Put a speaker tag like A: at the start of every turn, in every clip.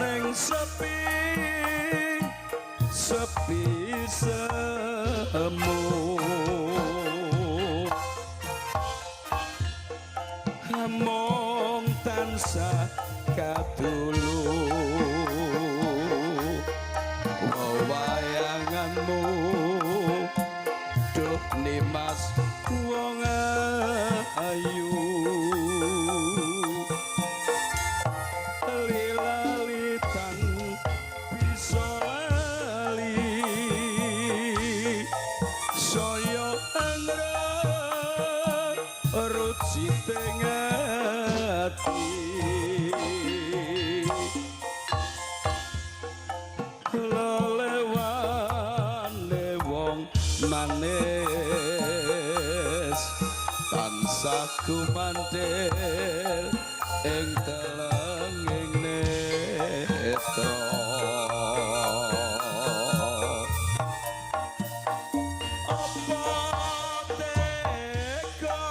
A: neng sepi sepi semu mong tansah kadulu wayanganmu duh nimas wong ayu lilalitan bisa lali saya angrat ruci tengati lelewane wong manis tansah kumantil ing telenging netra apa teka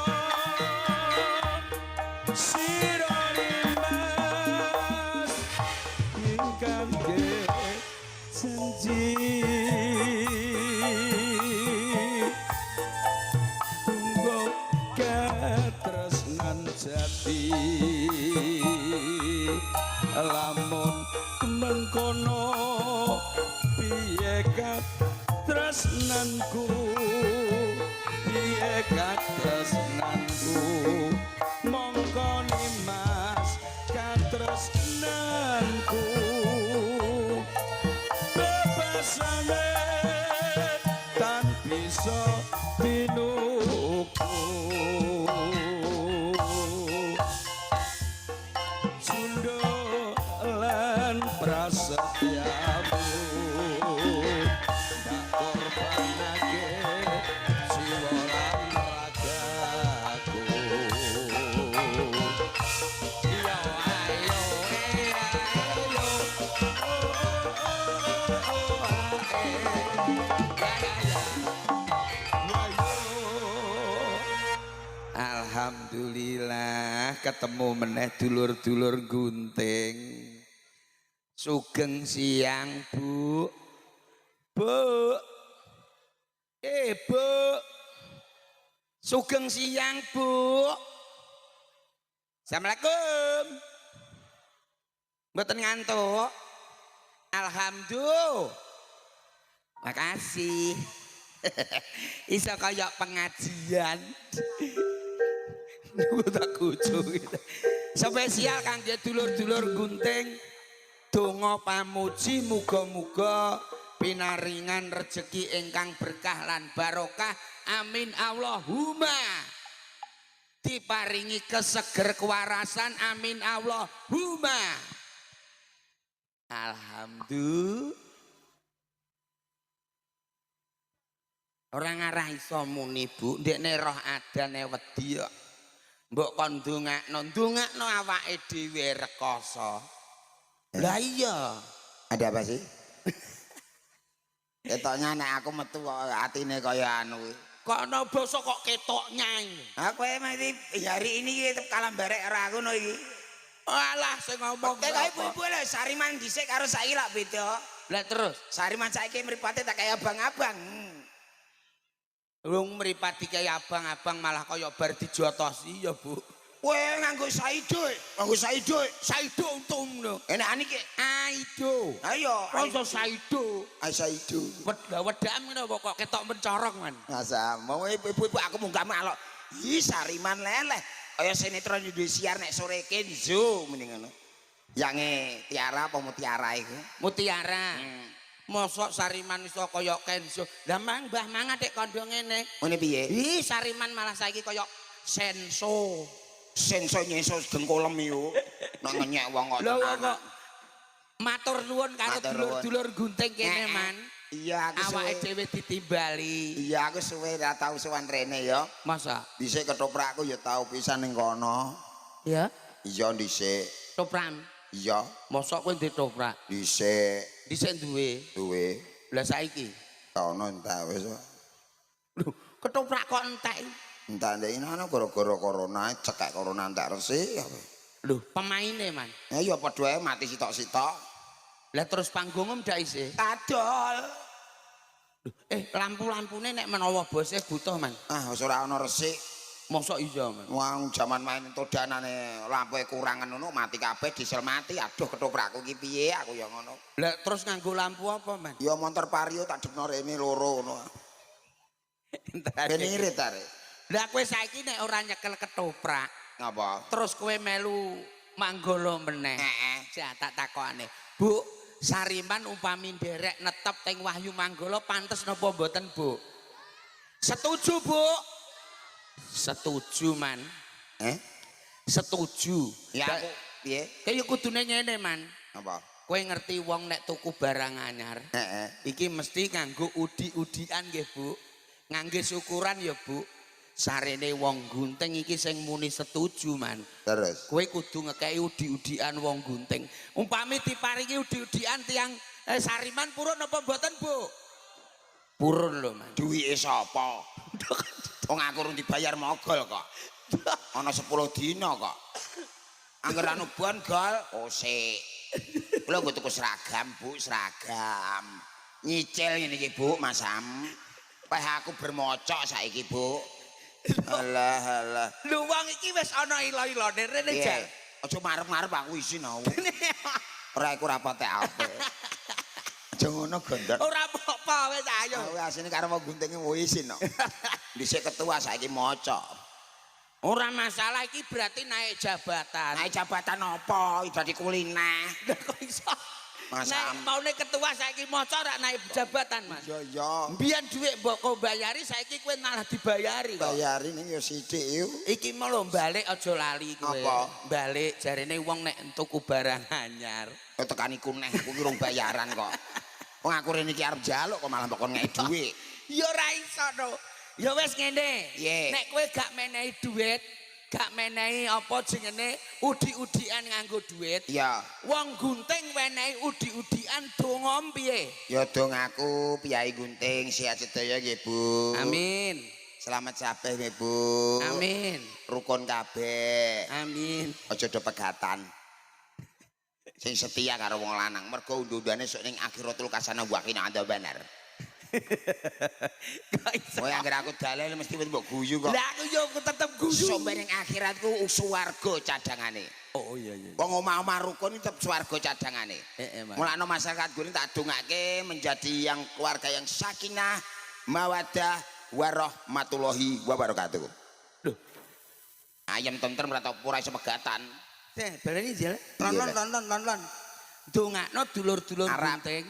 A: sira limas ingkang janji tunggu katresnan jati lamun mengkono piye katresnanku piye katresnanku mongko nimas katresnanku bebasane tan bisa tinuku sundo lan prasetyamu tak korbanake jiwa lan ragaku yo ayo alhamdulillah ketemu meneh dulur-dulur gunting sugeng siang bu bu bu sugeng siang bu assalamualaikum mboten ngantuk alhamdulillah makasih iso kaya pengajian nunggu tak kucu gitu. Spesial kangge dulur-dulur gunting donga pamuji muga-muga pinaringan rezeki ingkang berkah lan barokah amin Allahumma diparingi keseger kewarasan amin Allahumma alhamdulillah orang ngarah iso muni bu ndekne roh adane wedi kok mbok kon ndongakno awake dhewe rekoso lah iya
B: ada apa sih ketoknya nek aku metu kok atine kaya anu
A: kok ana basa kok ketoknya
B: aku mesti hari ini iki kalambarek ora ngono iki
A: alah sing ngomong
B: kok ibu-ibu lho sariman dhisik karo saiki lak beda
A: lah terus
B: sariman saiki mripate tak kaya abang-abang
A: Wong mripati kaya abang-abang malah kaya bar dijotosi ya Bu.
B: Kowe nganggo saido
A: untung.
B: Enak iki
A: aido.
B: Ayo,
A: kok saido.
B: Saido.
A: Wedam ngene kok ketok mencorong man.
B: Masa mau ibu-ibu aku munggah malok. Ih sariman leleh. Kaya sinetron Indonesia nek sore Kenzo mending ngono. Yange Tiara apa Mutiara iku?
A: Mutiara. Mosok sariman iso kaya Kenzo. Lah mang Mbah Mang adek kandha ngene.
B: Ngene piye?
A: Ih sariman malah saiki kaya senso.
B: Senso nyeso dengkulem yo. Nek ngenyek wong kok.
A: Lho kok matur nuwun karo dulur-dulur gunting kene man.
B: Iya aku
A: awake dhewe ditimbali.
B: Iya aku suwe ora tau sowan rene ya.
A: Masa?
B: Dhisik ketoprakku ya tau pisan ning kono.
A: Ya?
B: Iya dhisik.
A: Toprak.
B: Iya.
A: Mosok kowe ndek toprak?
B: Dhisik.
A: Dhisik duwe.
B: Duwe.
A: Lah saiki
B: ono entek wis.
A: Lho, ketoprak kok entek?
B: Entek ndek ana gara-gara corona, cekek corona entek resik apa.
A: Lho, pemaine man.
B: Ya ya padha ae mati sitok-sitok.
A: Lah terus panggungem ndak isih.
B: Kadol.
A: Lampu-lampune nek menawa bose butuh, Man.
B: Ah, wis ora ana resik.
A: Mosok iya, Man.
B: Wong jaman main todanane lampuhe kurangan ngono mati kabeh diesel mati. Aduh ketoprakku iki piye aku ya ngono.
A: Lah terus nganggo lampu apa, Man?
B: Ya montor vario tak depno rene loro ngono. Ben irit are.
A: Lah kowe saiki nek ora nyekel ketoprak,
B: Ngapa?
A: terus kowe melu manggolo meneh.
B: Heeh.
A: Ja tak takokane. Bu, Sariman upami nderek netep teng Wahyu Manggala pantes napa mboten, Bu? Setuju, Bu. Setuju, Man. Setuju.
B: Ya aku piye?
A: Kaya kudune ngene, Man.
B: Apa?
A: Kowe ngerti wong nek tuku barang anyar,
B: Heeh.
A: iki mesti nganggo udi-udian nggih, Bu. Ngangge syukuran ya, Bu. Sarene wong gunting iki sing muni setuju, Man.
B: Terus.
A: Kowe kudu ngekeki udi-udian wong gunting. Umpami diparingi udi-udian tiang Sariman purun apa mboten, Bu? Purun lho, Man.
B: Duwike sapa? Wong aku urung dibayar mogol kok. Ana 10 dina kok. Angger anu bon gol, sik. Kula nggo tuku seragam, Bu, seragam. Nyicil ngene iki, Bu, Masam. Peh aku bermocok saiki, Bu. Alah.
A: Lho wong iki wis ana ilo-ilone rene Jal.
B: Aja marep-marep aku isin aku. Ora iku rapote apik. Aja ngono gondok.
A: Ora apa-apa wis ayo.
B: Aku asine karo wong guntinge wo isin kok. Dhisik ketua saiki mocok.
A: Ora masalah iki berarti naik jabatan.
B: Naik jabatan apa? Dadi kulinah.
A: Lah kok iso?
B: Mas
A: Nek maune ketua saiki maca ora naik jabatan, Mas.
B: Iya.
A: Mbiyen dhuwit mbok kok bayari saiki kowe malah dibayari kok.
B: Bayari ning ya sithik yo.
A: Iki mau lho balik aja lali kowe.
B: Apa?
A: Balik jarene wong nek tuku barang anyar.
B: Tekan iku neh aku urung bayaran kok. Wong aku rene iki arep njaluk kok malah mbok ngeki dhuwit.
A: Ya ora iso no. Ya wis ngene.
B: Piye?
A: Nek kowe gak menehi dhuwit, gak menehi apa jenenge udi-udian nganggo dhuwit.
B: Iya.
A: Wong gunting wenehi udi-udian donga piye?
B: Ya dong aku piyai gunting sehat sedaya nggih, Bu.
A: Amin.
B: Selamat sabeh nggih, Bu.
A: Amin.
B: Rukun kabeh.
A: Amin.
B: Aja do pegatan. Sing setia karo wong lanang, mergo undundane sok ning akhiratul kasana wa qina adzabannar.
A: Kok iso?
B: Kowe anggere aku dalil mesti mbok guyu kok.
A: Lah aku yo tetep guyu.
B: Sampe ning akhiratku swarga cadangane.
A: Oh iya.
B: Wong omah-omah rukun tetep swarga cadangane.
A: Mas.
B: Mulane masyarakat gue tak dongake menjadi yang keluarga yang sakinah, mawaddah, warahmatullahi wabarakatuh.
A: Loh,
B: Ayam tentrem ora iso pegatan.
A: baleni jel.
B: Iya,
A: Lon. Dongakno dulur-dulur
B: Arab.
A: gunting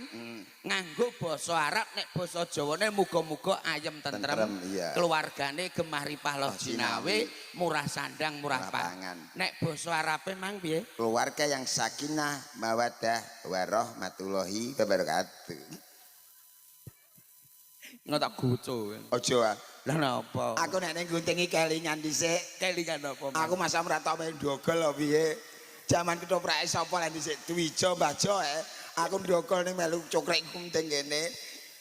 A: nganggo basa Arab nek basa Jawane muga-muga ayem tentrem.
B: Tentrem, iya.
A: Keluargane gemah ripah loh
B: Jinawi.
A: jinawi, murah sandang murah
B: Murah
A: pangan.
B: pangan.
A: Nek basa Arabe mang piye?
B: Keluarga yang sakinah, mawaddah, warahmatullahi wabarakatuh.
A: Ngono tak goco.
B: Ojo ah.
A: Lah napa?
B: Aku nek ning guntingi kelingan dhisik.
A: Kelingan apa?
B: Aku masa ora tau main dogol lho piye. Jaman ketoprake sapa lan dhisik Dwijo Mbah Jo aku ndogol ning melu cokrek gunting kene.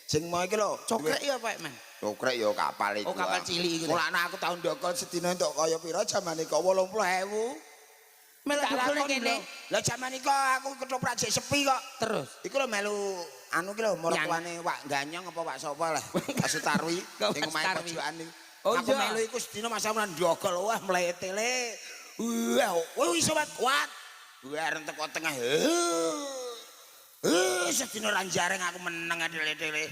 B: Sing mau iki lho,
A: Cokrek ya Pak Man.
B: cokrek ya kapal iku.
A: Oh, kapal cilik iku.
B: Mulane aku tau ndogol sedina entuk kaya pira jaman iku 80.000.
A: Melok dogol ning kene.
B: Lah jaman iku aku ketoprak jek sepi kok.
A: Terus
B: Iku lho melu anu ki lho mertuane Wak Ganyong apa Wak sapa lah. Pak Sutarwi
A: Wak
B: sing omahe
A: Sutarwi.
B: pojokan iki.
A: Oh,
B: Aku
A: iya.
B: melu iku sedina masa menan ndogol wah mletele. Wah, kowe iso kuat. Wah, teko tengah. Sedina ra jareng aku meneng adele-dele.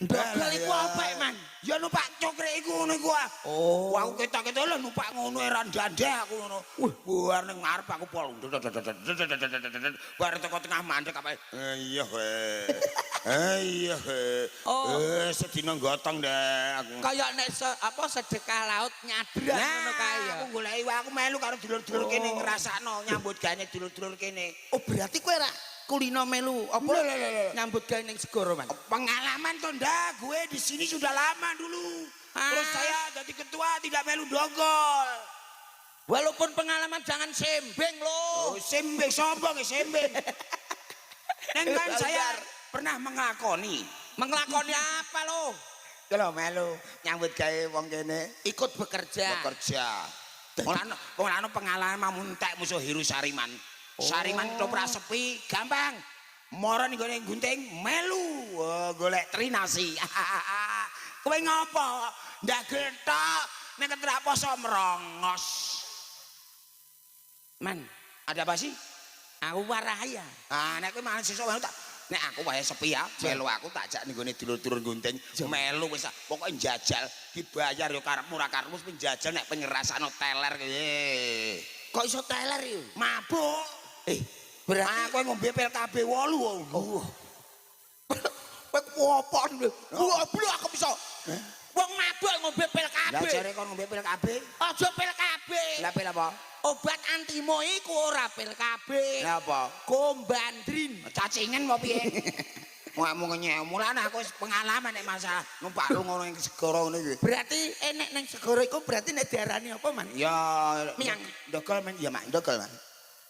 A: ndogol iku apa Man?
B: Ya numpak cokrek iku ngono iku.
A: Oh.
B: Wah, aku ketok-ketok lho numpak ngono era ndandeh aku ngono. Buar ning ngarep aku pol. Bar teko tengah mandek apa. Iya Iya.
A: Oh.
B: Sedina gotong deh aku.
A: Kayak nek sedekah laut nyadran ngono kae ya.
B: Aku goleki aku melu karo dulur-dulur kene ngrasakno nyambut gawe dulur-dulur kene.
A: Oh berarti kowe ra kulino melu apa
B: Lho.
A: nyambut gawe ning segara Man.
B: Pengalaman tuh ndak, gue di sini sudah lama dulu. Terus saya jadi ketua tidak melu dogol.
A: Walaupun pengalaman jangan sembeng loh.
B: Oh, sembeng sombong ya sembeng. Neng kan saya pernah menglakoni.
A: Menglakoni apa lo?
B: Kalau melu nyambut gawe wong kene
A: Ikut bekerja.
B: bekerja. Mulane pengalaman muntek musuh Hiru Sariman. Sariman ketoprak sepi gampang. Mara ning gone gunting melu golek trinasi. Kowe ngopo? Ndak getok nek ketrak poso merongos.
A: Man,
B: Ada apa sih?
A: aku waraya.
B: Nek kowe mangan sesuk tak nek aku wae sepi ya, melu aku tak jak ning gone dulur-dulur gunting melu wis pokoke njajal dibayar yo karepmu ora karepmu penjajal nek pengerasano teler kowe.
A: Kok iso teler yo?
B: Mabuk.
A: Berarti
B: Kowe ngombe pil KB 8.
A: kowe apa lho? Goblok aku bisa. Wong mabuk ngombe pil KB.
B: Lah jare kon ngombe pil KB.
A: Aja pil KB.
B: Lah pil apa?
A: Obat antimo iku ora pil KB.
B: Lah apa?
A: Kombandrin.
B: Cacingen apa piye? Ngomong nyew mulane aku wis pengalaman nek masalah numpak lu ngono ing segara ngene iki.
A: Berarti enek ning segara iku berarti nek diarani apa, Man?
B: Ya
A: Miang.
B: Dogol men ya mak dogol man.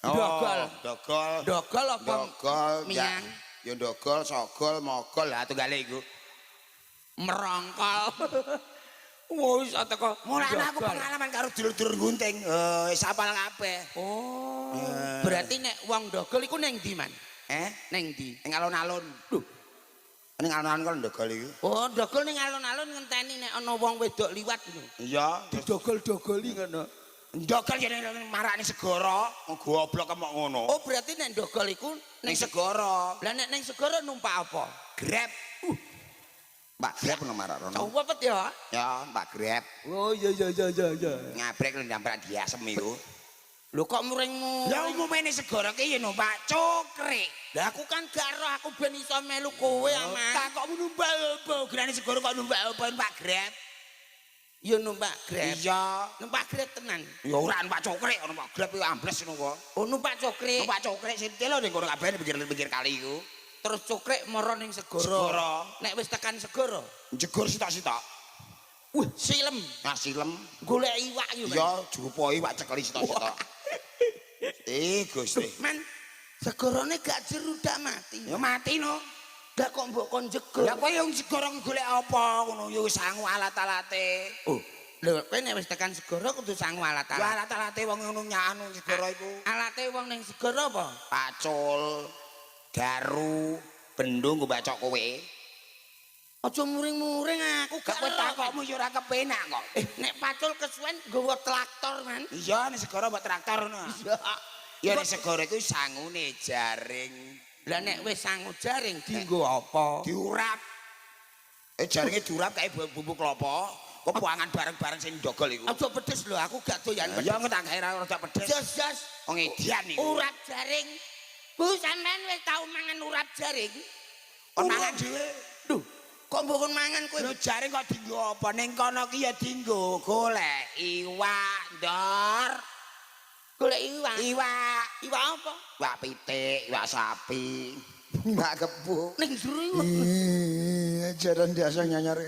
A: Dogol.
B: Dogol.
A: Dogol apa?
B: Dogol.
A: Miang.
B: Ya dogol, sogol, mogol lah tunggale iku.
A: Merongkol. Wis teko.
B: Mulane aku pengalaman karo dulur-dulur gunting. Wis apal kabeh.
A: Oh. Berarti nek wong dogol iku ning ndi, Man? Ning ndi?
B: Ning alun-alun. Lho. Ning alun-alun kok dogol iku.
A: Oh, dogol ning alun-alun ngenteni nek ana wong wedok liwat ngono.
B: Iya,
A: Didogol-dogoli ngono.
B: dogol yen marakne segara, goblok kemok ngono.
A: Oh, berarti nek dogol iku
B: Ning segara.
A: Lah nek ning segara numpak apa?
B: Grab. Mbak Grab ngono marak rono.
A: Cepet ya.
B: Ya, Mbak Grab.
A: Oh iya.
B: Ngabrek lho ndambrak diasem iku.
A: Lho kok muring-muring?
B: Lah umume ning segara ki ya numpak cokrik.
A: Lah aku kan gak roh aku ben iso melu kowe aman.
B: Tak kok numpak apa? Gerane segara kok numpak apa Mbak Grab?
A: Ya numpak Grab.
B: Iya.
A: Numpak Grab tenan.
B: Ya ora numpak cokrik, numpak Grab iku ambles ngono kok.
A: Oh numpak cokrik.
B: Numpak cokrik sintil lho ning kono kabeh pinggir-pinggir kali iku.
A: Terus cokrik mara ning segara.
B: Segara.
A: Nek wis tekan segara,
B: Jegur sitok-sitok.
A: wih silem.
B: Nah silem.
A: Golek iwak yo.
B: Iya, jupo iwak cekeli sitok-sitok. Gusti.
A: Man, segarane gak jeru dak mati.
B: Ya mati no.
A: Lah kok mbok kon jegur.
B: Lah kowe yang segara golek apa ngono ya wis sangu alat-alate.
A: Oh, lho kowe nek wis tekan segara kudu sangu
B: Ya
A: alat-alat.
B: alat-alate wong ngono nyanu segara iku.
A: Alate wong ning segara apa?
B: Pacul, garu, bendung nggo bacok kowe.
A: Aja muring-muring aku
B: Gak kowe takokmu ya ora kepenak kok.
A: Nek pacul kesuwen nggawa traktor, Man.
B: Iya ning segara mbok traktor ngono.
A: Iya.
B: Ya ning segara iku sangune jaring.
A: Lah nek wis sangu jaring dienggo apa?
B: Diurap. Jaringe diurap kae bumbu klopo. Kok pangan bareng-bareng sing dogol iku.
A: Aja pedes lho, aku gak doyan pedes.
B: Ya tak gawe rada pedes.
A: Jos.
B: Wong edian iku.
A: Urap jaring. Bu, sampean wis tau mangan urap jaring?
B: Kon mangan dhewe.
A: Duh, kok mbok kon mangan kowe?
B: Lho jaring kok dienggo apa? Ning kono ki ya dienggo golek iwak, Ndor.
A: Golek iwak.
B: Iwak.
A: Iwak apa?
B: Iwak pitik, iwak sapi. Iwak kebo.
A: Ning jero iwak.
B: Ajaran biasa nyanyar.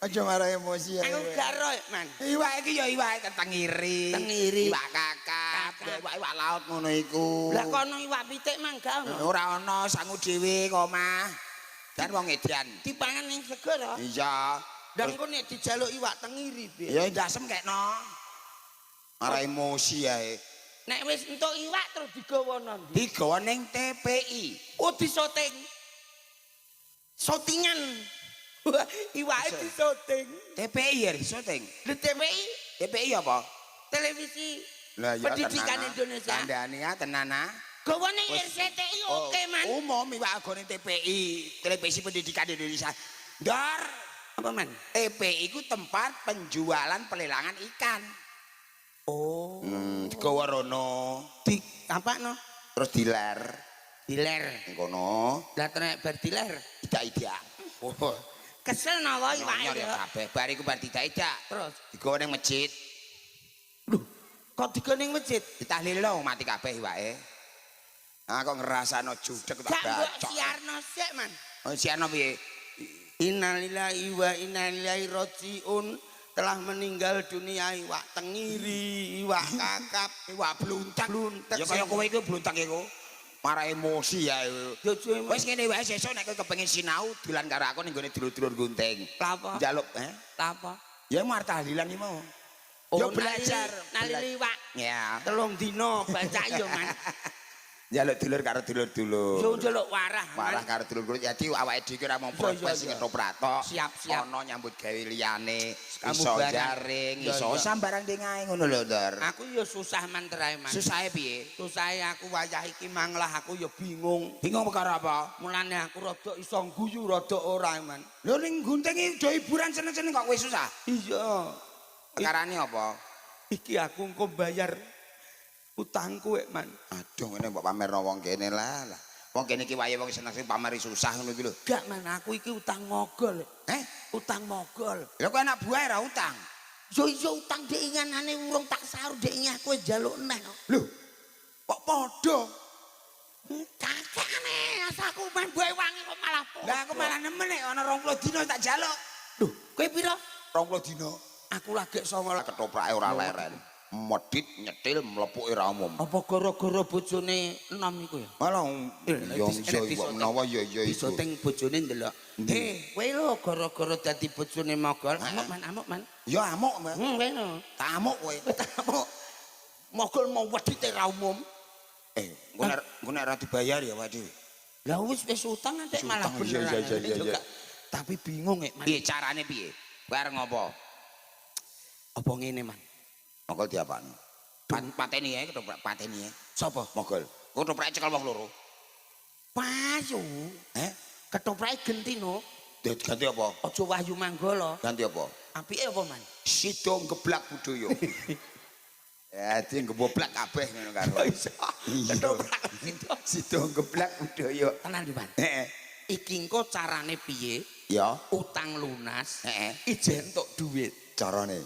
B: Aja marah emosi ya.
A: Aku gak ro, Man.
B: Iwak iki ya iwak tengiri.
A: Tengiri.
B: Iwak kakap, iwak laut ngono iku.
A: Lah kono iwak pitik mang gak ono.
B: Ora ana sangu dhewe kok omah. Dan wong edian.
A: Dipangan ning segara.
B: Iya.
A: Dan kok nek dijaluk iwak tengiri piye?
B: Ya ndasem kekno. Marah emosi ae.
A: Nek wis entuk iwak terus digawa nang ndi?
B: Digawa ning TPI.
A: Oh disoting. Sotingan. Iwake disoting.
B: TPI ya syuting.
A: Di TPI
B: TPI apa?
A: televisi
B: Lah ya
A: pendidikan
B: tenana.
A: Indonesia.
B: Kandhane ya tenana.
A: Gawane RCTI oke, Man.
B: Umum iwak agone TPI, Televisi Pendidikan Indonesia. Ndar,
A: Apa, Man?
B: TPI ku tempat penjualan pelelangan ikan.
A: Oh.
B: Digawa rono,
A: Di apa no?
B: terus diler.
A: Diler.
B: Ning kono,
A: Lah tenek bar diler.
B: idak-idak.
A: Oh. Kesel nawa iwake
B: Nyonyol ya
A: ya.
B: kabeh. Bar iku bar idak-idak.
A: Terus,
B: Digawa ning masjid.
A: lho, kok digoning masjid?
B: Ditahlil lho mati kabeh iwake. Ah kok ngrasano judeg tak
A: Gak mbok
B: bacok.
A: siarno sik, Man.
B: Oh siano piye?
A: Innalillahi wa inna ilaihi rajiun. Telah meninggal dunia iwak tengiri, iwak kakap,
B: Iwak bluntak.
A: bluntek.
B: Ya kaya kowe iku bluntak iku. Marah emosi ya.
A: Yo cuy,
B: Wis ngene wae sesuk nek kowe kepengin sinau dolan karo aku ning gone dulur-dulur gunting.
A: apa?
B: Njaluk,
A: Apa?
B: Ya mar tahlilan iki mau.
A: Oh,
B: Ya belajar.
A: nalili iwak.
B: Ya.
A: Telung dino baca yo, Man.
B: Njaluk dulur karo dulur-dulur.
A: Yo njaluk warah.
B: Warah karo dulur-dulur. Jadi awake dhewe ora mung profesi ketoprak tok.
A: Siap-siap.
B: Ana nyambut gawe liyane,
A: Kamu
B: iso
A: barang.
B: jaring,
A: Iya,
B: iso
A: iya.
B: sambarang ding ae ngono lho, Ndor.
A: Aku yo susah mantrae man.
B: Susahe piye?
A: Susahe aku wayah iki manglah aku yo bingung.
B: Bingung perkara apa?
A: Mulane aku rada iso guyu rada ora man.
B: Lho ning gunting iki do hiburan seneng-seneng kok kowe susah.
A: Iya.
B: Perkarane apa?
A: Iki aku engko bayar utangku man.
B: Aduh ngene mbok pamerno wong kene lah. Wong kene iki wayahe wong seneng pameri susah ngono iki lho.
A: Gak man aku iki utang mogol. Utang mogol.
B: Lha kok anak buah ra utang.
A: Yo iya utang dhek nganane urung tak saur dhek aku njaluk neh.
B: Lho. Kok padha?
A: Kakekane asaku main buah wangi kok malah padha.
B: Lah aku malah nemen nek ana 20 dina tak jaluk.
A: Lho, kowe pira?
B: 20 dina.
A: Aku lagi 19.
B: Ketoprake ora leren. Medit nyetil mlepuke ra umum.
A: Apa gara-gara bojone enom iku ya?
B: Malah yo iso kok menawa ya
A: Bisa
B: iku.
A: teng bojone ndelok. Kowe lho gara-gara dadi bojone mogol, amuk man.
B: Ya amuk, Mbak.
A: Kowe lho.
B: Tak amuk kowe.
A: Amuk. Mogol mau wedite ra umum.
B: Engko nek ora dibayar ya Pak Dewi.
A: Lah wis utang nanti malah
B: Utang, iya,
A: beneran.
B: iya.
A: Juga. Tapi bingung man.
B: Piye carane piye? Kowe arep ngopo?
A: Apa ngene man?
B: Mogol diapakno? Pateni ae ketoprak pateni ae.
A: Sapa?
B: Mogol. Ketoprak cekel wong loro.
A: Payu. Ketoprake genti no.
B: Ganti apa?
A: Aja Wahyu Manggala.
B: Ganti apa?
A: Apike apa man?
B: Sida geblak budaya. Ya, di ngeboblak kabeh ngono karo.
A: Ketoprak
B: Sida geblak budaya.
A: tenan di man.
B: Heeh.
A: Iki engko carane piye?
B: Ya,
A: Utang lunas.
B: heeh.
A: Ijen tok duit.
B: Carane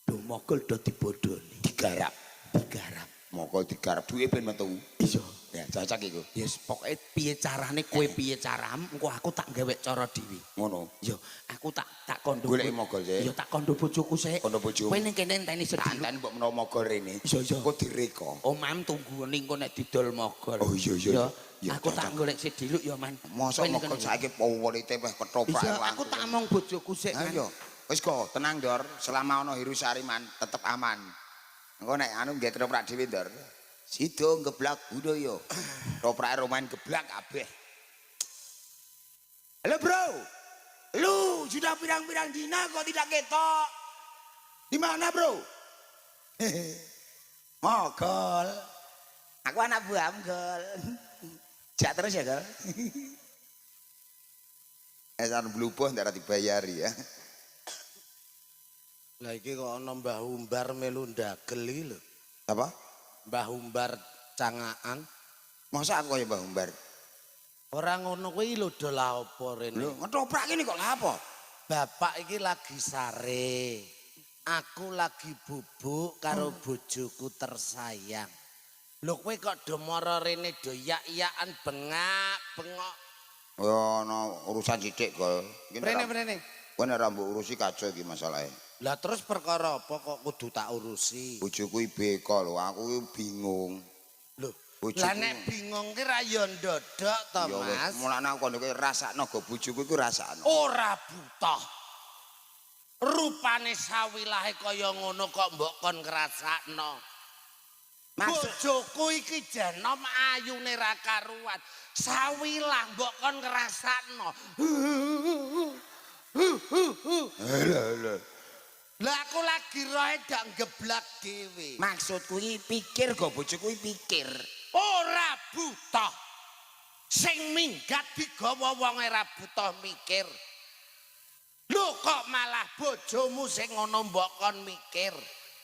A: Do mogol do dibodoni.
B: digarap.
A: Digarap.
B: Mogol digarap duwe ben metu.
A: Iya.
B: Ya, cocok iku.
A: Yes, pokoke piye carane kowe piye caramu, engko aku tak gawe cara dhewe.
B: Ngono.
A: Yo, aku tak kondo.
B: Goleki mogol sik.
A: Yo tak kondo bojoku sik.
B: Kondo bojomu.
A: Kowe ning kene enteni sedih.
B: Tanten mbok menawa mogol rene.
A: Iya, iya.
B: Kok direka.
A: Omam tunggu ning kok nek didol mogol.
B: Oh, iya, iya.
A: Yo,
B: Ya,
A: aku tak
B: cocok.
A: golek sediluk yo, Man.
B: Mosok
A: Kowe ning
B: mogol
A: kene.
B: saiki pawolite wis ketoprak
A: Iya, aku tak omong bojoku sik, Man.
B: Ayo. Wis kok tenang, Dor. Selama ana Hiru Sariman tetep aman. Engko nek anu nggih ketoprak dhewe, Dor. Sida geblak budaya. Ketoprak romain geblak kabeh. Halo, Bro. Lu sudah pirang-pirang dina kok tidak ketok? Di mana, Bro? Mogol. Aku anak buah Gol. Jak terus ya, Gol. Esan blupuh ndak dibayari ya.
C: Lah iki kok ana Mbah Umbar melu ndagel iki lho.
B: Apa?
C: Mbah Umbar cangakan.
B: Masa aku kaya Mbah Umbar?
C: Ora ngono kuwi lho do la apa rene.
B: Lho, ngetoprak ini kok lah apa?
C: Bapak iki lagi sare. Aku lagi bubuk karo bojoku tersayang. Lho kowe kok do mara rene do yak-yakan bengak-bengok.
B: Ya ana urusan sithik kok.
C: Prene.
B: Kowe nek ora mbok urusi kacau iki masalahe.
C: Lah terus perkara apa kok kudu tak urusi?
B: Bojoku beko lho, aku iki bingung.
C: Lho,
B: Bojoku.
C: lah nek bingung ki ra yo ndodok to,
B: Ya wis,
C: Mas.
B: mulane aku kono kowe rasakno go bojoku iku rasakno.
C: Ora buta. Rupane sawilahe kaya ngono kok mbok kon ngrasakno. Bojoku iki jenom ayune ra karuan. Sawilah mbok kon ngrasakno.
B: Lho.
C: Lah aku lagi roe dak geblak dhewe.
B: Maksudku iki pikir go bojoku iki pikir.
C: Ora buta. Sing minggat digawa wong ora buta mikir. Lho kok malah bojomu sing ngono mbok kon mikir.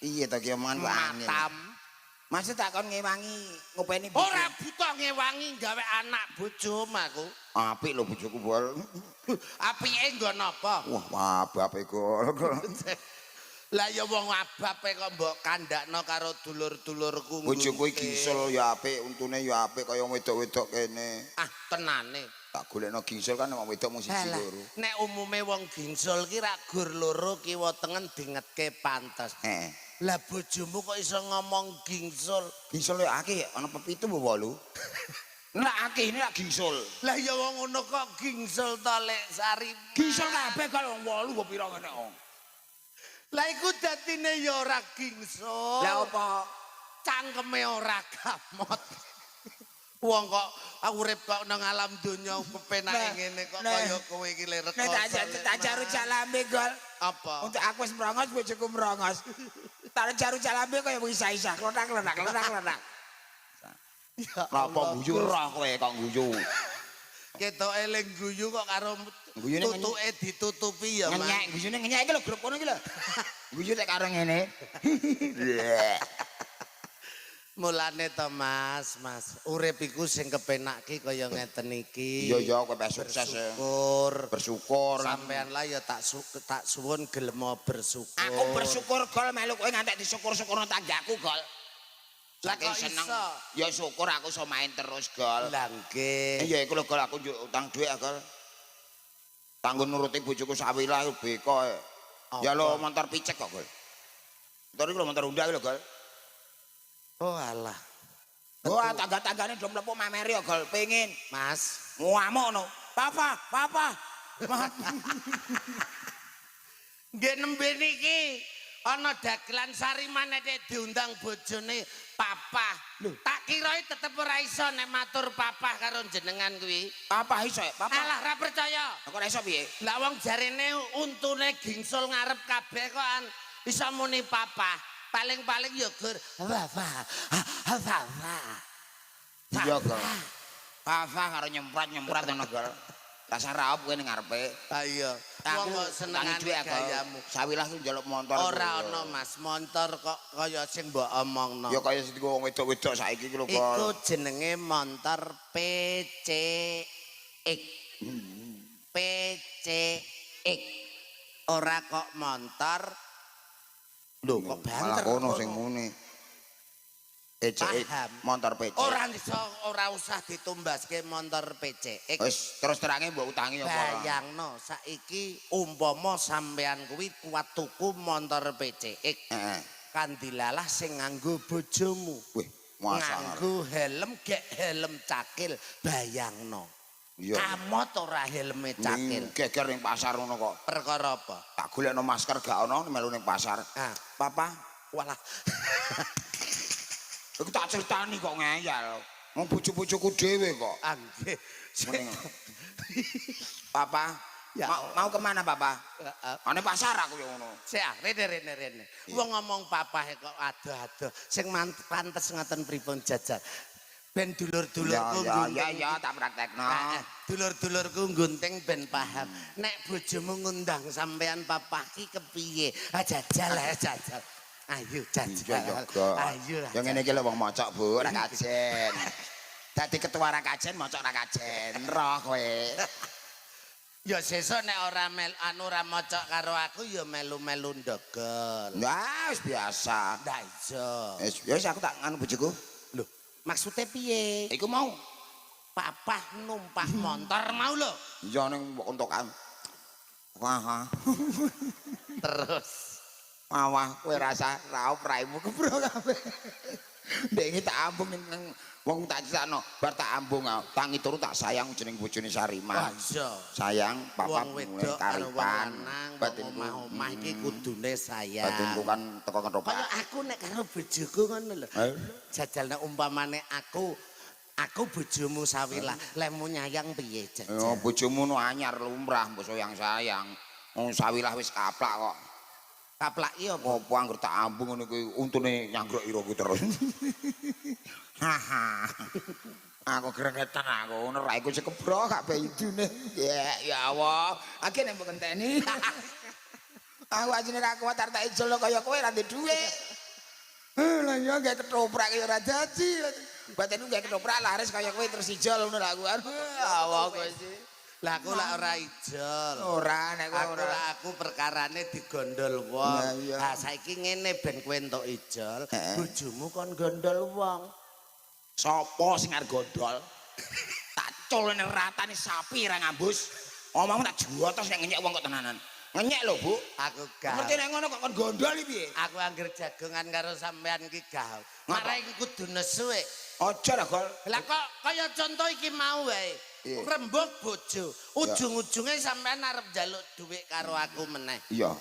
B: Iya to ki omongan kok angel.
C: Matam.
B: Maksud tak kon ngewangi ngopeni
C: Ora buta ngewangi gawe anak bojomu aku.
B: apik lho bojoku bol.
C: Apike nggo napa?
B: Wah, apik kok.
C: Lah ya wong abape kok mbok kandakno karo dulur-dulurku.
B: Bojoku iki gingsul ya apik, untune ya apik kaya wedok-wedok kene.
C: Ah, tenane.
B: Tak golekno gingsul kan wong wedok mung siji
C: Halah,
B: loro.
C: nek umume wong gingsul ki ra gur loro kiwa tengen dingetke pantes.
B: Heeh.
C: Lah bojomu kok iso ngomong gingsul?
B: Gingsul ya akeh, ana pepitu apa 8? Nek akeh ini lak gingsul.
C: Lah ya wong ngono kok gingsul to Lek Sari.
B: Gingsul kabeh kalau wong 8 mbok pira ngene kok.
C: Lah iku dadine ya ora gingsul.
B: Lah apa?
C: Cangkeme ora gamot. Wong kok urip kok nang alam donya kepenake ngene kok kaya kowe iki le rekoso.
B: Tak jaru jalambe gol.
C: Apa?
B: Untuk aku wis merongos bojoku merongos. Tak jaru jalambe kaya wis isa-isa klonak.
C: Ya
B: Napa guyu roh kowe kok guyu.
C: Ketok eling guyu kok karo
B: Guyune
C: tutuke ditutupi ya, Mas.
B: Ngenyek guyune ngenyek iki lho grup kono iki lho. Guyu tek karo ngene.
C: Mulane to Mas, urip iku sing kepenake kaya ngeten iki.
B: Iya kowe sukses. Bersyukur.
C: Sampean lah ya tak suwun gelem bersyukur.
B: Aku bersyukur gol melu kowe ngantek disyukur-syukurno tanggaku gol.
C: Lah kok
B: seneng.
C: iso?
B: Ya syukur aku iso main terus gol.
C: Lah nggih.
B: Ya iku lho gol aku njuk utang dhuwit gol. Kanggo nuruti bojoku sawilah beko. Ya lo motor picek kok gol. Motor iku lho motor Honda lho gol.
C: Oh alah.
B: Wah, tangga-tanggane do mlebu mameri ya gol, pengin.
C: Mas,
B: Ngamuk no. Papa.
C: nggih nembe niki ana dagelan Sariman nek diundang bojone papa. Lho, tak kirae tetep ora iso nek matur papa karo jenengan kuwi.
B: Papa iso, papa.
C: Alah ra percaya.
B: Kok ora iso piye?
C: Lah wong jarene untune gingsul ngarep kabeh kok iso muni papa. Paling-paling ya gur.
B: Iya gol. Papa karo nyemprat ngono gol. Rasa raup kowe ning ngarepe.
C: Ha iya.
B: Aku
C: Wong kok senengane gayamu.
B: Sawilah ku njaluk montor.
C: Ora ana Mas, montor kok kaya sing mbok omongno.
B: Ya kaya sing wong wedok-wedok saiki iki lho,
C: Iku
B: Gol.
C: jenenge montor PCX. PCX. Ora kok montor. Lho kok banter.
B: Malah kono sing muni. PCX,
C: Paham.
B: montor PCX.
C: Ora usah ditumbaske montor PCX.
B: Wis terus terange mbok utangi apa ora?
C: Bayangno saiki umpama sampean kuwi kuat tuku montor PCX.
B: Heeh.
C: Kan dilalah sing nganggo bojomu.
B: Wih, masa
C: Nganggo helm gek helm cakil, bayangno.
B: iya.
C: Kamot ora helme cakil.
B: Geger ning pasar ngono kok.
C: Perkara apa?
B: Tak golekno masker gak ono melu ning pasar.
C: Ah,
B: Papa,
C: walah.
B: iku tak critani kok ngeyel. Wong bojo-bojoku dhewe kok.
C: Nggih.
B: Mending. Papa,
C: Ya
B: mau kemana Papa?
C: Heeh.
B: Ane pasar aku ya ngono.
C: Sik rene. Wong ngomong papahe kok ado-ado. Sing pantes ngoten pripun jajal. Ben dulur-dulurku
B: Ya, tak praktekno.
C: Dulur-dulurku nggunting ben paham. Nek bojomu ngundang sampean papa ki kepiye? Jajal. Ayo jajal. Ayo.
B: Yang ngene iki lho wong mocok, Bu, ora kajen. Dadi ketua ora kajen, mocok ora kajen. Roh kowe.
C: Ya sesuk nek ora ora mocok karo aku ya melu-melu ndogol.
B: Nah, wis biasa.
C: Ndak iso.
B: Wis aku tak nganu bojoku.
C: Lho, maksudnya piye?
B: Iku mau.
C: Papa numpak motor mau lho.
B: Iya ning untukan. Wah.
C: Terus
B: Wah, kowe rasa raup raimu kebro kabeh. Ndek iki tak ambung ning wong tak critakno, bar tak ambung tangi turu tak sayang jeneng bojone Sariman.
C: iso.
B: Sayang papa
C: Wong wedok karo wong
B: karipan.
C: lanang
B: Batinku
C: omah-omah iki kudune sayang.
B: batinku kan teko ketoprak.
C: Kaya aku nek karo bojoku ngono lho. Jajal nek umpamane aku bojomu sawilah, lemu nyayang piye
B: Yo
C: jajal.
B: bojomu nu anyar lumrah mbok sayang-sayang. Wong sawilah wis kaplak kok.
C: Kaplak iya apa?
B: Apa anggur tak ambung ngono kuwi untune nyanggruk iraku terus. Haha. Aku gregetan aku ngono ra iku sekebro gak bae idune. Ya Allah, akeh nek mbok ngenteni. Aku ajine ra kuat arep tak ijol kaya kowe ra ndek dhuwit. Lah ya gak ketoprak ya ora dadi. Batenu gak ketoprak laris kaya kowe terus ijol ngono lho aku. Allah Gusti.
C: Lah aku lak ora ijol.
B: Ora nek kowe ora.
C: Aku perkarane digondol wong. Lah saiki ngene ben kowe entuk ijol, bojomu kon gondol wong.
B: Sopo sing arep gondol? Tak cul ning ratane sapi ra ngambus. Omongmu tak jotos nek ngenyek wong kok tenanan. Ngenyek lho, Bu.
C: Aku gak.
B: Ngerti nek ngono kok kon gondol iki piye?
C: Aku angger jagongan karo sampean ki gak. Marai iki kudu nesu.
B: Aja lah, Gol.
C: Lah kok kaya contoh iki mau wae. Rembug bojo, ujung-ujunge sampean arep njaluk dhuwit karo aku meneh.
B: Iya.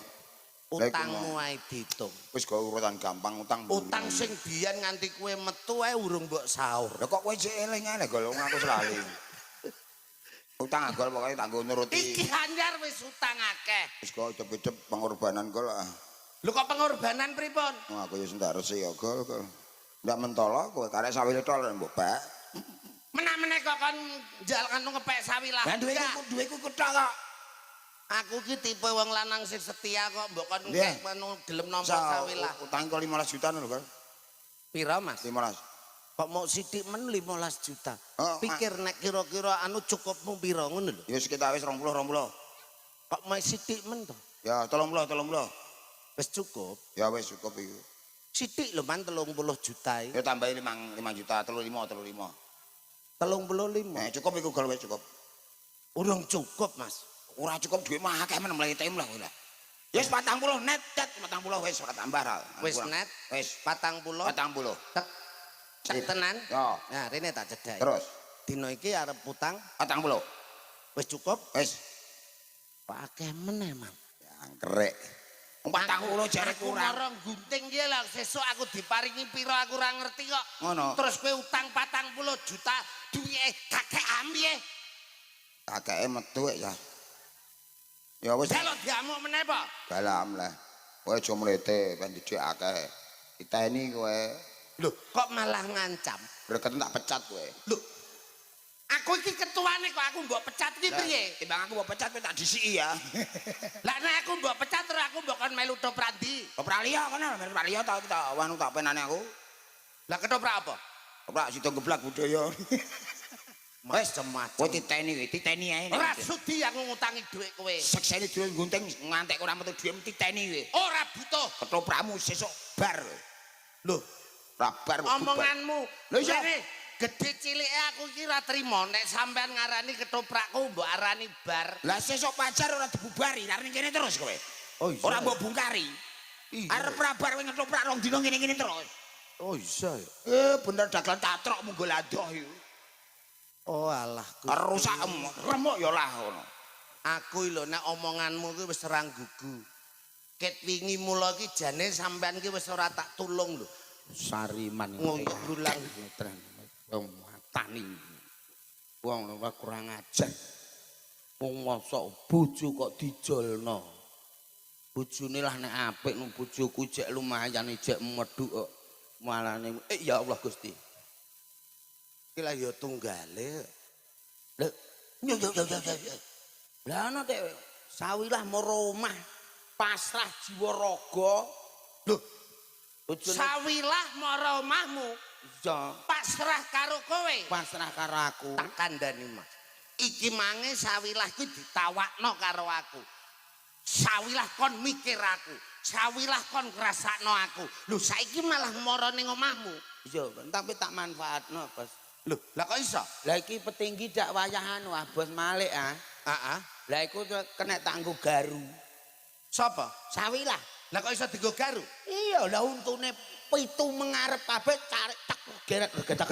C: Utangmu ae diitung.
B: Wis go urutan gampang utang.
C: Utang sing biyen nganti kowe metu ae urung mbok sahur.
B: Lah kok kowe sik eling ae gol wong aku selali. Utang gol pokoke tak nggo nuruti.
C: Iki anyar wis utang akeh.
B: Wis go cepet-cepet pengorbanan gol ah.
C: Lho kok pengorbanan pripun?
B: Oh, aku ya sendak resi ya gol. Ndak mentolo kowe karek sawi tol mbok bak.
C: Meneh-meneh kok kon njalkan ngepek sawi lah.
B: Lah duweku ketok kok.
C: Aku ki tipe wong lanang sing setia kok mbok kon
B: Nggih.
C: gelem nampa sawi lah.
B: Utang kok 15 juta lho, Gol.
C: Pira, Mas?
B: 15.
C: Kok mau sithik men 15 juta.
B: Oh,
C: Pikir nek kira-kira anu cukupmu pira ngono lho.
B: Ya sekitar wis 20.
C: Kok mau sithik men to?
B: Ya 30.
C: Wis cukup.
B: Ya wis cukup iku.
C: Sithik lho man 30 juta iki.
B: Ya tambahi 5 juta, 35.
C: 35.
B: Cukup iku Gol wis cukup.
C: Urung cukup, Mas.
B: Ora cukup duit mah akeh men mulai tem lah kowe lah. Ya wis 40 net, 40 wis ora tambah ra.
C: Wis net.
B: Wis
C: 40.
B: 40.
C: Tek. Cek tenan.
B: Ya.
C: Nah, rene tak cedhaki.
B: Terus
C: Dino iki arep utang
B: 40.
C: wis cukup.
B: Wis
C: Akeh meneh, Man.
B: angkrek. 40 jare
C: Aku
B: kurang.
C: marang gunting ki lah sesuk aku diparingi pira aku ora ngerti kok.
B: Ngono.
C: Terus kowe utang 40 juta duwe kakek ambiye.
B: Kakeke metu ya. Ya wis
C: Jaluk diamuk meneh apa?
B: dalam lah. Kowe aja mlete ben didik akeh. Diteni kowe.
C: Lho, kok malah ngancam?
B: Breket tak pecat kowe.
C: Lho. Aku iki ketuane kok aku mbok pecat iki piye?
B: Timbang aku mbok pecat kowe tak disiki ya.
C: Lah nek aku mbok pecat terus aku mbok kon melu toprak ndi?
B: Toprak liya kono, toprak liya tak wanu tak penane aku.
C: Lah ketoprak apa?
B: Toprak sida geblak budaya.
C: Wes cemat.
B: Kowe titeni ae.
C: Ora sudi aku ngutangi dhuwit kowe.
B: Seksene dhewe gunting ngantek ora metu dhuwit titeni kowe.
C: Ora butuh.
B: Ketoprakmu sesuk bar.
C: Lho,
B: Ra bar.
C: omonganmu.
B: Lho iya.
C: Gede cilike aku iki ra trimo nek sampean ngarani ketoprakku mbok arani bar.
B: Lah sesuk pacar ora dibubari, arep kene terus kowe.
C: Oh iya.
B: Ora mbok bungkari. Arep ra bar kowe ngetoprak rong dina ngene-ngene terus.
C: Oh iya ya.
B: Bener dagelan tatrok munggo ladoh iku.
C: Oh alah.
B: Rusak remuk ya lah ngono.
C: Aku lho nek omonganmu ki wis ora gugu. Ket wingi mula ki jane sampean ki wis ora tak tulung lho.
A: Sariman
C: Ngulang
A: wong matani. Wong ora kurang ajar. Wong mosok bojo kok dijolno. Bojone lah nek apik nu bojoku jek lumayan jek medhuk kok. Malane ya Allah Gusti.
C: iki lah ya tunggale.
A: Lho, yo. Lah ana teh sawilah moro omah pasrah jiwa raga.
C: Lho,
A: Bojone
C: sawilah mara omahmu
A: iya
C: pasrah karo kowe.
A: pasrah karo aku.
C: Tak kandhani Mas. Iki mange sawilah kuwi ditawakno karo aku. Sawilah kon mikir aku. Sawilah kon ngrasakno aku. Lho saiki malah mara ning omahmu.
A: Iya, tapi tak manfaatno, Bos.
C: Lho, lah kok iso?
A: Lah iki petinggi dak wayahan wah Bos Malik ah.
C: Heeh.
A: Lah iku kena tanggo garu.
C: Sapa?
A: Sawilah.
C: Lah kok iso digo garu?
A: Iya, lah untune pitu mengarep kabeh tarik tak geret getak.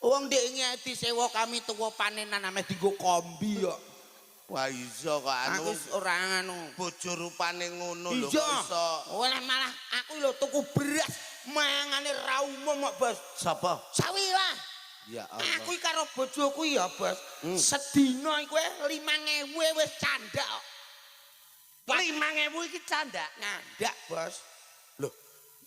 A: Wong ndek ngeti sewa kami tuwa panenan ame dienggo kombi kok.
C: Wah iso kok
A: Aku
C: anu
A: ora anu.
C: bojo rupane ngono lho
A: Iya.
C: kok iso.
A: Oleh malah aku lho tuku beras mangane ra umum kok, Bos.
C: Sapa?
A: Sawilah.
C: Ya Allah.
A: Aku iki karo bojoku ya, Bos. Sedina iku 5.000 wis candak kok.
C: 5.000 iki candak.
A: Nyandak, Bos.
C: Loh,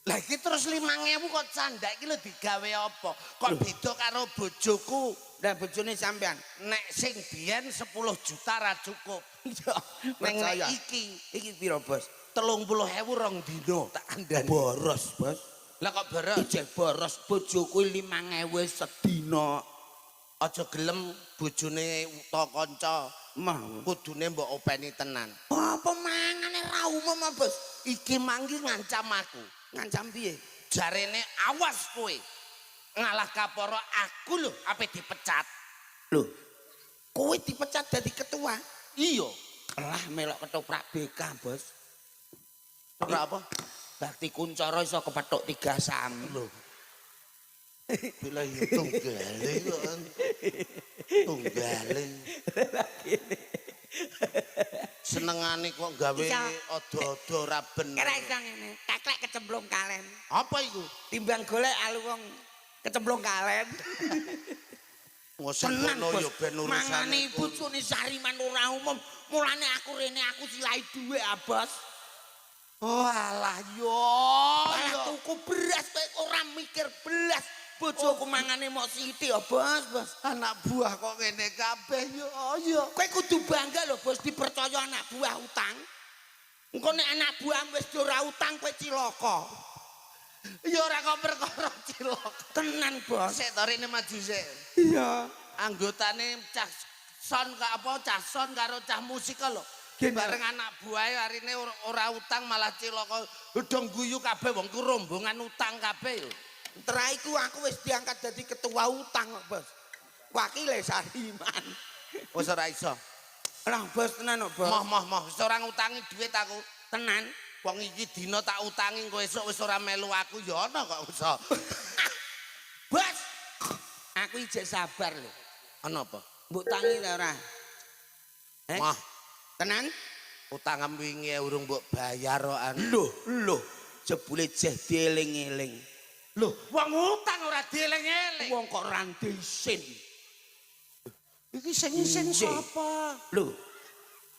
C: lah iki terus 5.000 kok candak iki lho digawe apa? Kok beda karo bojoku?
A: Lah bojone sampean.
C: Nek sing biyen 10 juta ra cukup.
A: Iya,
C: Ning
A: percaya.
C: nek iki
A: Iki piro, Bos?
C: 30.000 rong dino tak kandhani.
A: Boros, Bos.
C: Lah kok beres?
A: Ijek boros bojoku 5.000 sedina.
C: Aja gelem bojone utawa kanca.
A: Mah.
C: Kudune mbok openi tenan.
A: Apa mangane ra umum, Bos?
C: Iki manggi ngancam aku.
A: Ngancam piye?
C: Jarene awas kowe. Ngalah kaporo aku lho ape dipecat.
A: Lho. Kowe dipecat dadi ketua.
C: Iya.
A: Lah melok ketoprak BK, Bos.
C: Ora apa?
A: Bakti kuncara iso kepethuk 3 sami lho.
C: Bila ya tunggale kok. Tunggale. Senengan Senengane kok gawe
A: Iso.
C: odo-odo ora bener.
A: Kira iso ngene, keklek kecemplung kalen.
C: Apa iku?
A: Timbang golek alu wong kecemplung kalen.
C: Ngosek
A: Tenan,
C: ngono
A: Bos.
C: ya ben urusane.
A: Mangane bojone Sariman ora umum. Mulane aku rene aku silai dhuwit, ah, Bos.
C: Oh alah yo.
A: Malah tuku beras kowe ora mikir belas. Bojoku mangane mok sithik ya, Bos.
C: Anak buah kok ngene kabeh yo.
A: Kowe kudu bangga lho, Bos, dipercaya anak buah utang. Engko nek anak buah wis ora utang kowe cilaka.
C: Ya ora kok perkara cilok.
A: Tenan, Bos.
C: Sik to rene maju sik.
A: Iya.
C: Anggotane cah son cah son karo cah musik lho.
A: Gini.
C: Bareng anak buahe arine ora utang malah cilaka. Udang guyu kabeh wong ku rombongan utang kabeh yo.
A: Traiku aku wis diangkat jadi ketua utang kok, Bos. Wakile Sariman.
C: Wis ora iso.
A: Lah, Bos tenan kok, Bos.
C: Moh wis ora ngutangi dhuwit aku.
A: Tenan.
C: Wong iki dina tak utangi engko esuk wis ora melu aku ya ana kok iso.
A: Bos. Aku ijek sabar lho.
C: Ana apa?
A: Mbok tangi ta ora?
C: Mah,
A: Tenan?
C: utang wingi urung mbok bayar kok.
A: Lho, jebule jeh dieling-eling.
C: Lho, wong utang ora dieling-eling.
A: Wong kok rande isin.
C: Iki sing isin sapa?
A: Lho,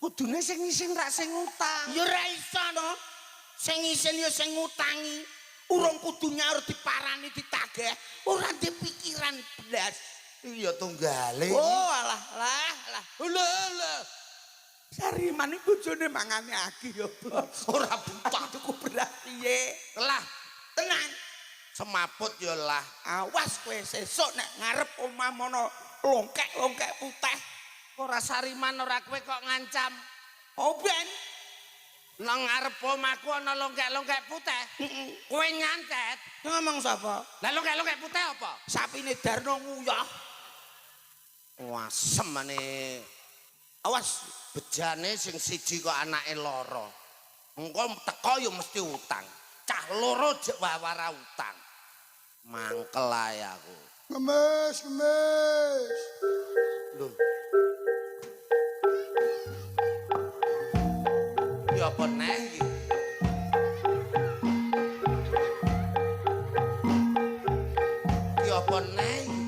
C: Kudune sing isin rak sing utang.
A: ya ora iso to. Sing isin ya sing ngutangi. Urung kudu nyaur diparani ditagih. Ora dipikiran blas.
C: Iya tunggale.
A: Oh, alah.
C: Lho.
A: Sariman iki bojone mangane aki ya, Bos.
C: Ora buta
A: Tuku beras piye?
C: lah.
A: Tenan.
C: Semaput ya lah.
A: Awas kowe sesuk nek ngarep omah mono longkek putih.
C: Ora Sariman ora kowe kok ngancam.
A: Oh ben.
C: Nang ngarep omahku ana longkek-longkek putih. Kowe nyantet.
A: Ngomong sapa?
C: Lah longkek-longkek putih apa?
A: Sapine Darno nguyah.
C: Wasem ane. Awas bejane sing siji kok anake lara. Engko teko ya mesti utang. Cah loro jek wawara utang. Mangkel ae aku.
A: Ngemes.
C: Lho. Ya apa neh iki? Ya apa neh iki?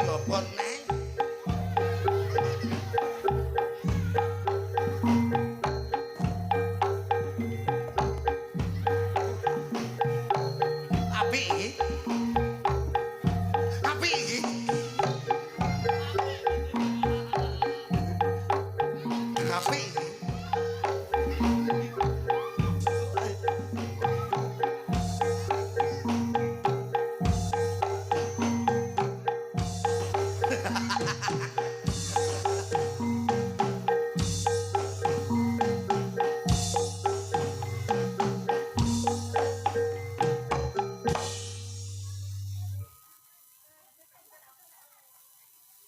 C: Ya apa neh? Apik iki? Apik iki? Apik iki?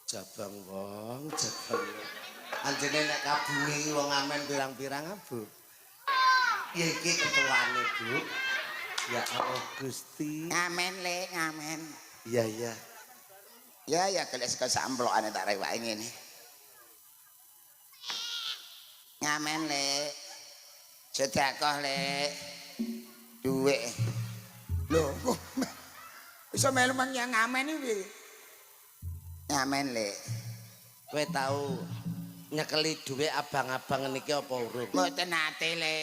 C: Jabang wong. Anjene nek kabungi wong amen pirang-pirang abu. Ya iki ketuane, Bu. Ya Allah Gusti.
A: Ngamen le, ngamen.
C: Iya, iya.
B: Ya golek saka samplokane tak rewake ngene.
A: Ngamen le.
B: Sedekah le. Duwe.
A: Lho, kok iso melu mang yang ngamen iki.
B: Ngamen le.
C: Kowe tahu nyekeli dhuwit abang-abang niki apa urung?
A: Mboten nate le.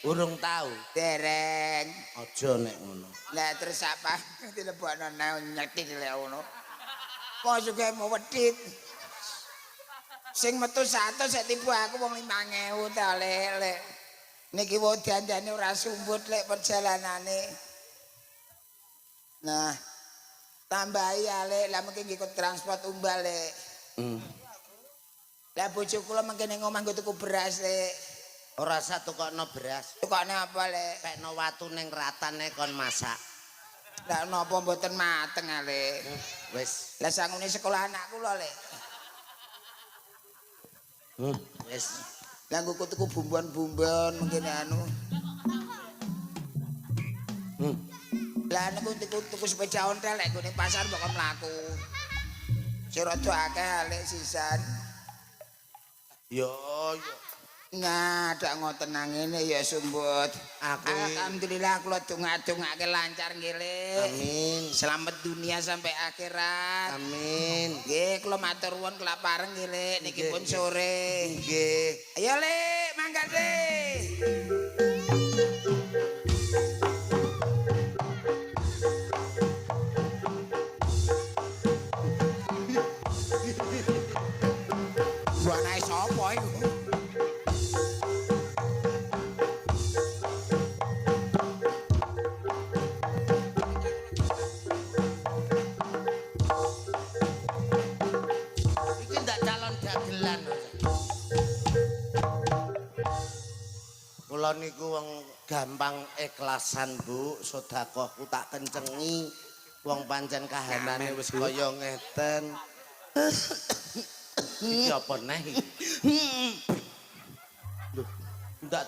C: Urung tahu.
B: Dereng.
C: Aja nek ngono.
B: Lah terus apa? Dilebokno nyetit le ngono. Posuke mau wedhit. Sing metu 100 sik tipu aku wong 5.000 ta le. Niki wae dandane ora sumbut lek perjalanane. Nah, tambahi ale lah mungkin ngikut transport umbal le. Lah bojo kula mengkene ngomong nggo tuku beras le.
C: Ora usah tukokno beras.
B: Tukane apa le?
C: Pekno watu ning ratane kon masak.
B: Lah napa mboten mateng ale.
C: Wis.
B: Lah sangune sekolah anak kula le.
C: Wis.
B: Lah nggo tuku bumbon-bumbon mungkin anu. Lah niku tuku sepeda ontel lek nggone pasar kok mlaku. Sing rada akeh alik sisan.
C: Yo.
B: Nah, dak ngoten nang ngene ya sumbut.
C: Aku
B: Alhamdulillah kula dongak-dongake lancar nggih, Lek.
C: amin.
B: Selamat dunia sampai akhirat.
C: Amin.
B: Nggih, kula matur nuwun kelaparan nggih, Lek. Niki pun sore.
C: Nggih.
B: Ayo, Lek, mangkat, Lek. Buanae sapa iku?
C: Iki ndak calon dagelan. Kula niku wong gampang ikhlasan, Bu. Sedekahku tak kencengi. Wong pancen kahanane wis kaya ngeten. Iki apa neh? Lho, ndak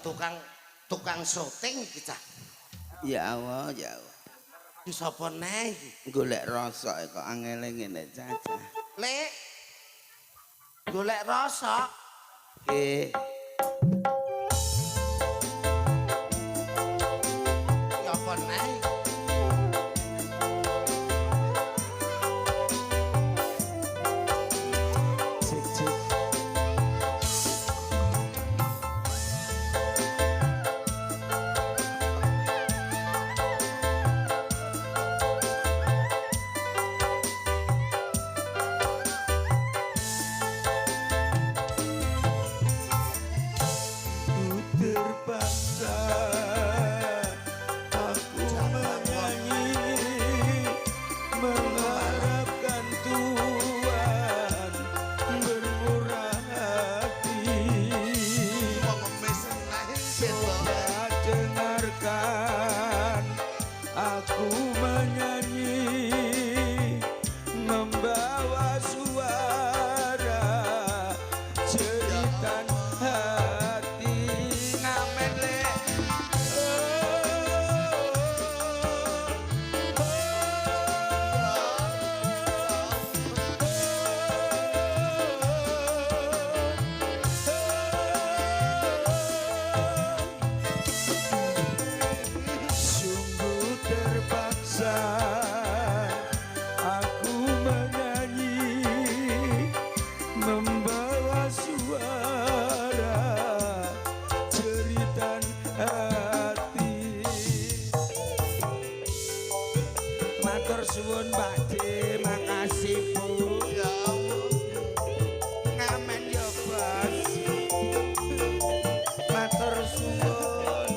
C: tukang syuting iki cah.
A: Ya Allah, ya Allah.
C: Iki sapa neh iki?
A: Golek rasa kok angele ngene caca.
C: Lek. Golek rasa.
A: Eh,
C: Iki apa neh?
A: cik cik.
D: Terpaksa aku menyanyi mengharapkan Tuhan bermurah hati. Coba dengarkan aku menyanyi membawa suara jeritan hati. Ngamen le. Sungguh terpaksa aku menyanyi membawa suara jeritan hati. Matur suwun Pakde, makasih Bu. Ya Allah. Ngamen ya Bos. Matur suwun.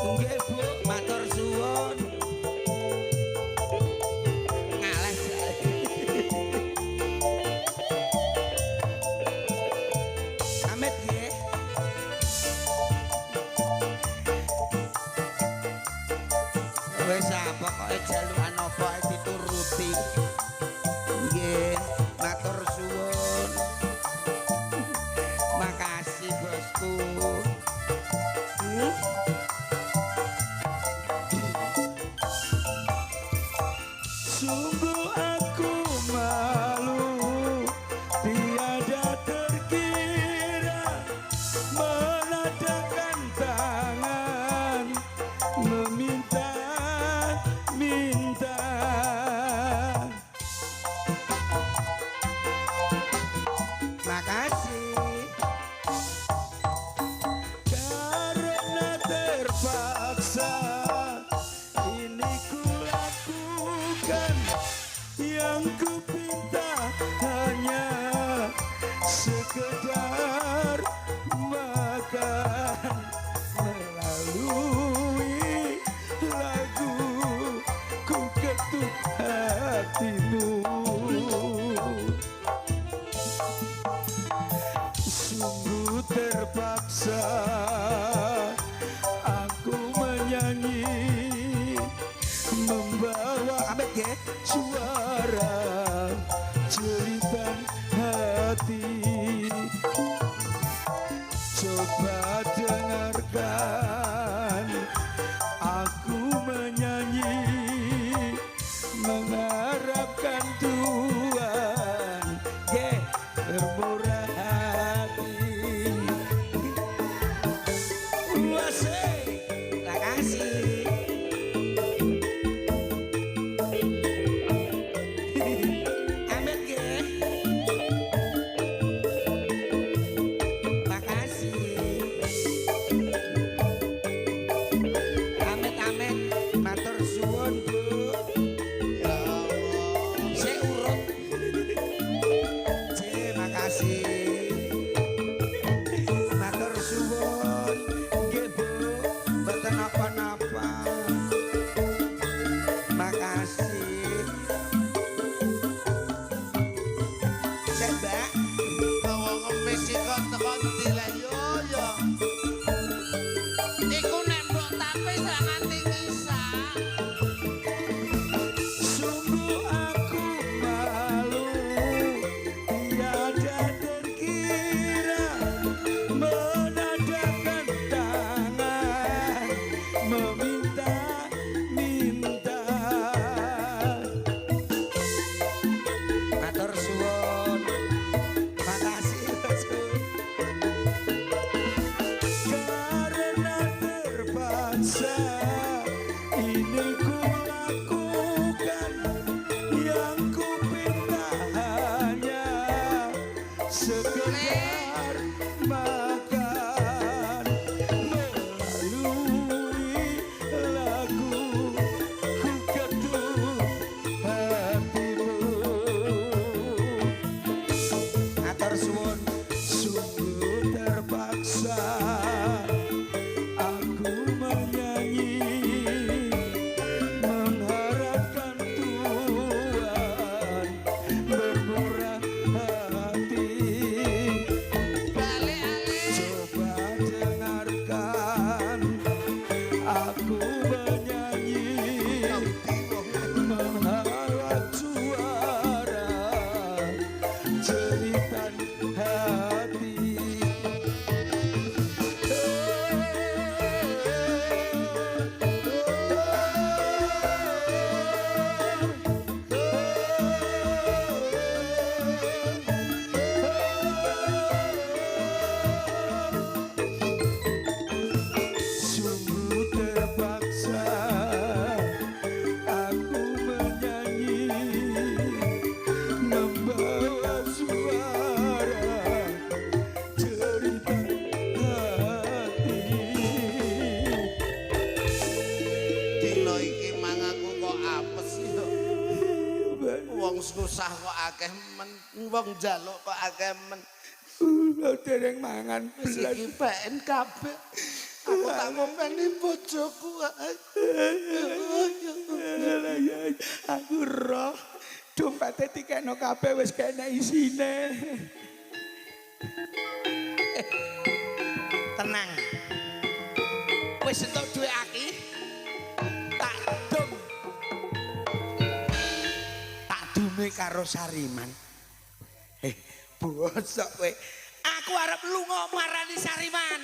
D: Nggih Bu, matur suwun.
A: Ngalah jae. Amit nggih. Wis apa kok jalukan apa ae dituruti. Nggih, matur suwun. Makasih Bosku.
D: Sungguh aku malu tiada terkira menadahkan tangan meminta-minta.
A: Makasih.
D: Karena terpaksa ini kulakukan, yang kupinta hanya sekedar makan melalui lagu ku ketuk hatimu. Sungguh terpaksa aku menyanyi membawa
A: Amit nggih.
D: suara jeritan hati. kasih.
A: Makasih. Amit nggih. Makasih. Amit matur suwun Bu.
C: Ya Allah.
A: Sik urut. Cek makasih. Matur suwun. Nggih Bu, mboten napa-napa. Makasih. Cek Mbak.
C: Bawa ngemis kok tekan dileh yo yo. Iku nek mbok tapi sak nganti ngisak.
D: Sungguh aku malu tiada terkira menadahkan tangan meminta-minta.
A: Matur suwun. Makasih.
D: Karena terpaksa ini ku lakukan, yang ku minta hanya sekedar makan. Melalui lagu ku ketuk hatimu.
A: Matur suwun.
D: Sungguh terpaksa aku menyanyi, mengharapkan Tuhan bermurah hati. Coba dengarkan aku menyanyi, mengharap suara jeritan hati. Sungguh terpaksa aku menyanyi, membawa suara cerita hati.
C: Dino iki mangaku kok apes yo. Wong susah kok akeh men, wong njaluk kok akeh men.
D: Lo dereng mangan
C: Wis
D: belas.
C: iki PN kabeh. Aku tak ngomeni bojoku.
D: Aku roh dompete dikekno kabeh wis kena isine.
A: Tenang. Wis entuk dhuwit aki. Tak dum. Tak dume karo Sariman. Bosok kowe. Aku arep lunga marani Sariman.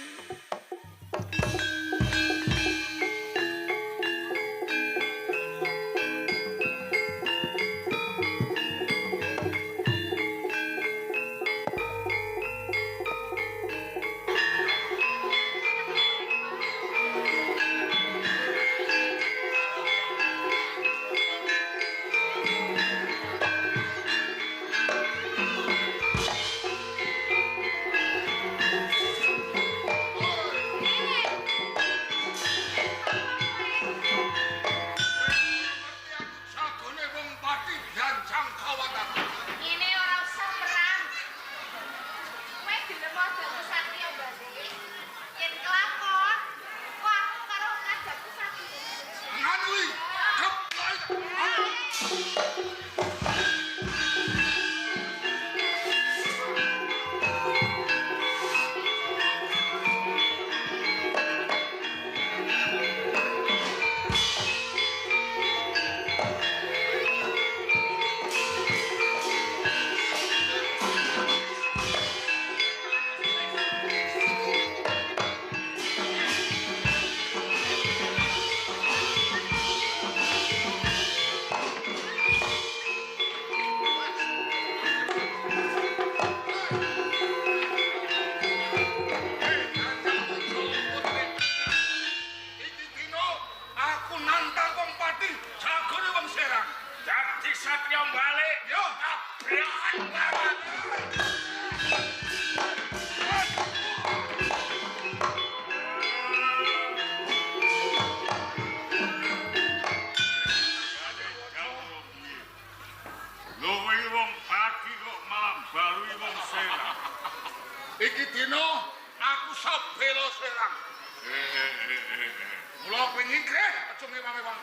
E: Kula pengin kreh aja mewah-mewah.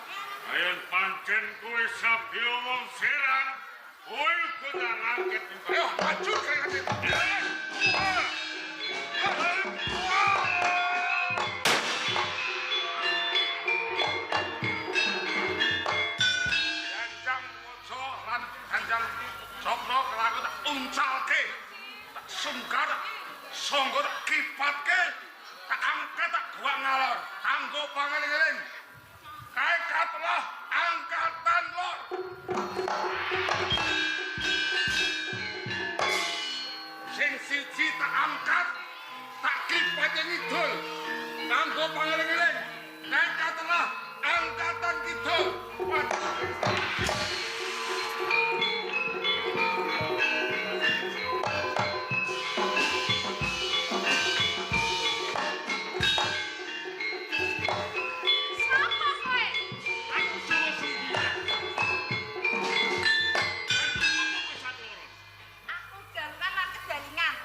E: Ayo pancen kowe sabila wong Serang. Kowe kudu ngangket. Ayo maju kreh. Ganjang waca lan ganjang cokro kelaku tak uncalke. Tak sungkar, songgo tak kipatke. Tak angkat tak gua ngalor. Kanggo pangeling-eling. Kae katelah angkatan lor. Sing siji tak angkat, tak kipat yang idul. Kanggo pangeling-eling. Kae katelah angkatan kidul.
F: Sapa kowe?
E: Aku suruh sembilan.
F: Aku garukan lan kedalingan.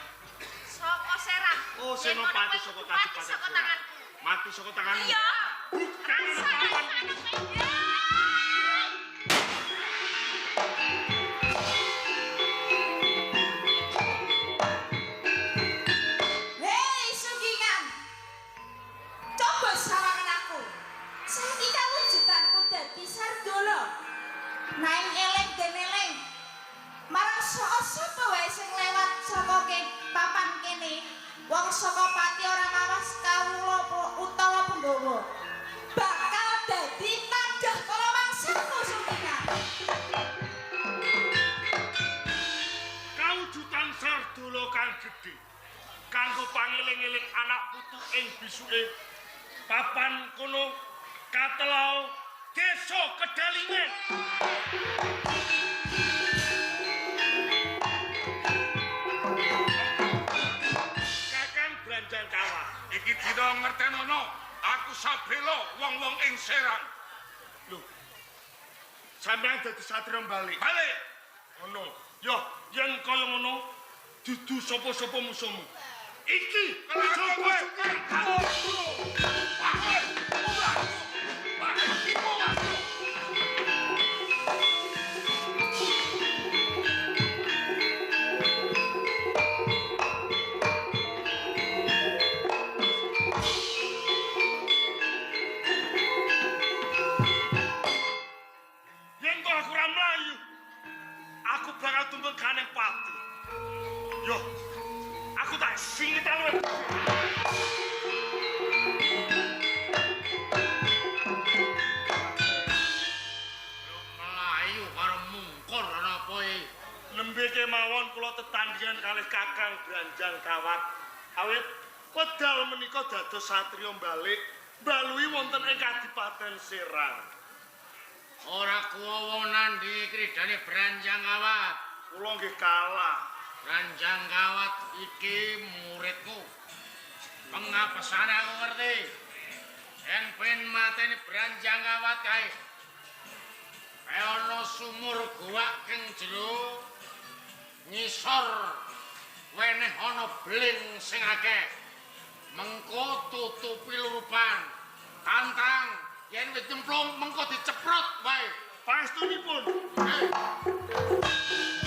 F: Saka Serang.
E: Oh,
F: Yen
E: seno
F: ngono
E: pati
F: kowe
E: saka
F: mati
E: kadipaten
F: saka
E: Serang.
F: tanganku.
E: Mati saka tanganmu.
F: Iya.
E: Bukan
F: Sangat
E: tangan.
F: enak kowe.
G: Hei Sugingan, coba sawangan aku. Saiki kawujudanku dadi Sardolo. Naing eling den eling. Marang sapa wae sing lewat saka papan kene. Wong saka pati ora mawas kawula utawa penggawa. Bakal dadi tandhah kala mangsaku Sugingan.
E: Kawujudan Sardolo kang gedhe. Kanggo pangeling-eling anak putu ing bisuke papan kono Katelau Desa Kedalingan. Kakang Branjang Kawat. Iki dina ngertenono, aku sabelo wong-wong ing Serang. Lho. Sampeyan dadi satria balik. Balik. Ngono. Yo, yen kaya ngono dudu sapa-sapa musuhmu. Iki musuh kowe. Yen kok aku ora mlayu, aku bakal tuntut kaneng pati. Yo, aku tak singitan kowe.
H: Melayu karo mungkur ana apa e?
E: Lembe kemawon kula tetandhingan kalih Kakang Branjang Kawat. Awit wedal menika dados satriya balik mbalui wonten ing Kadipaten Serang.
H: Ora kuwowonan di kridane Branjang Kawat.
E: Kula nggih kalah.
H: Branjang Kawat iki muridku. Pengapesane aku ngerti. Yen ben mateni Branjang Kawat kae. Kae ana sumur goak king jero. Ngisor weneh ana bling sing akeh. Mengko tutupi lurupan. Tantang yen wis nyemplung mengko diceprot wae.
E: Pastunipun.
H: Eh.